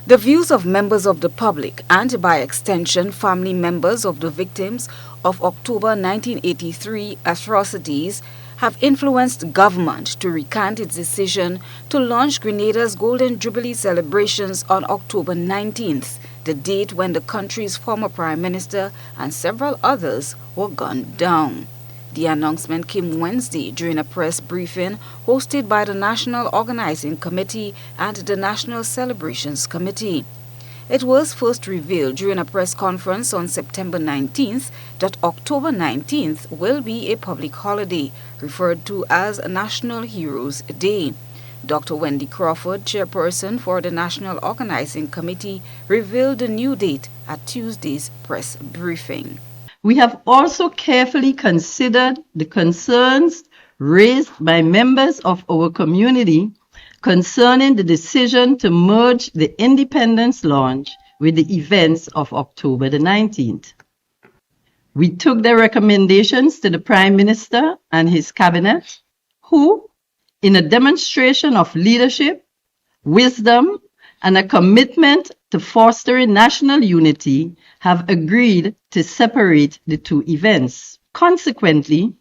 The views of members of the public and, by extension, family members of the victims of October 1983 atrocities have influenced government to recant its decision to launch Grenada's Golden Jubilee celebrations on October 19th, the date when the country's former Prime Minister and several others were gunned down. The announcement came Wednesday during a press briefing hosted by the National Organizing Committee and the National Celebrations Committee. It was first revealed during a press conference on September 19th that October 19th will be a public holiday, referred to as National Heroes Day. Dr. Wendy Crawford, chairperson for the National Organizing Committee, revealed the new date at Tuesday's press briefing. We have also carefully considered the concerns raised by members of our community concerning the decision to merge the Independence Launch with the events of October the 19th. We took their recommendations to the Prime Minister and his cabinet, who, in a demonstration of leadership, wisdom, and a commitment to fostering national unity, have agreed to separate the two events. Consequently,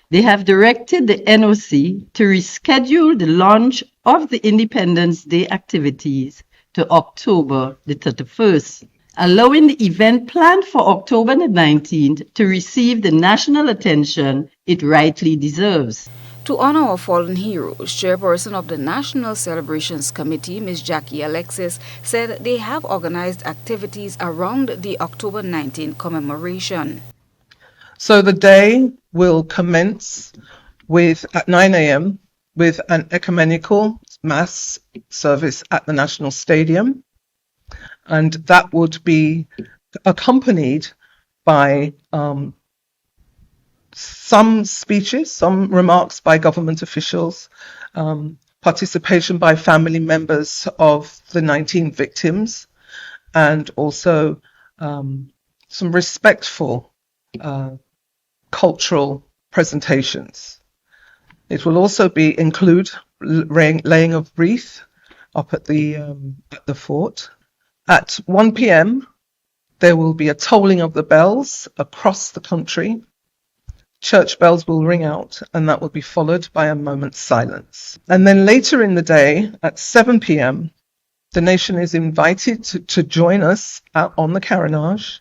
they have directed the NOC to reschedule the launch of the Independence Day activities to October the 31st, allowing the event planned for October the 19th to receive the national attention it rightly deserves. To honor our fallen heroes, chairperson of the National Celebrations Committee, Ms. Jackie Alexis, said they have organized activities around the October 19 commemoration. So the day will commence at 9 a.m. with an ecumenical mass service at the National Stadium, and that would be accompanied by some speeches, some remarks by government officials, participation by family members of the 19 victims, and also some respectful cultural presentations. It will also include laying of wreath up at the fort. At 1 p.m. there will be a tolling of the bells across the country. Church bells will ring out, and that will be followed by a moment's silence. And then later in the day, at 7 p.m., the nation is invited to join us on the carronage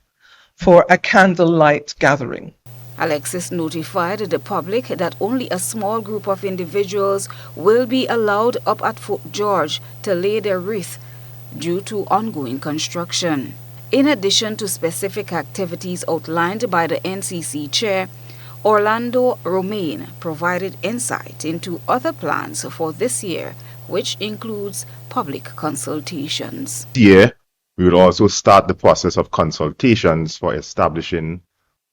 for a candlelight gathering. Alexis notified the public that only a small group of individuals will be allowed up at Fort George to lay their wreath due to ongoing construction. In addition to specific activities outlined by the NCC chair, Orlando Romaine provided insight into other plans for this year, which includes public consultations. This year, we will also start the process of consultations for establishing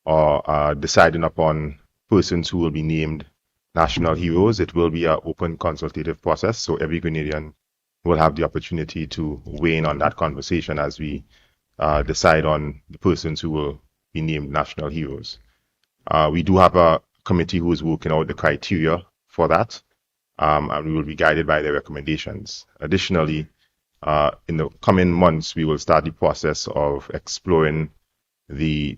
or deciding upon persons who will be named national heroes. It will be an open consultative process, so every Grenadian will have the opportunity to weigh in on that conversation as we decide on the persons who will be named national heroes. We do have a committee who is working out the criteria for that, and we will be guided by their recommendations. Additionally, in the coming months, we will start the process of exploring the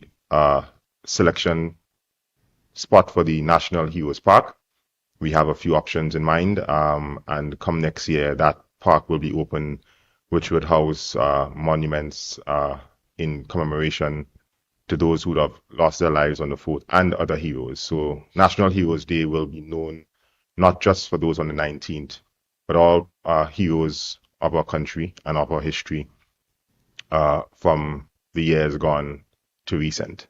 selection spot for the National Heroes Park. We have a few options in mind, and come next year, that park will be open, which would house monuments in commemoration to those who have lost their lives on the fort and other heroes. So National Heroes Day will be known not just for those on the 19th, but all heroes of our country and of our history from the years gone to recent.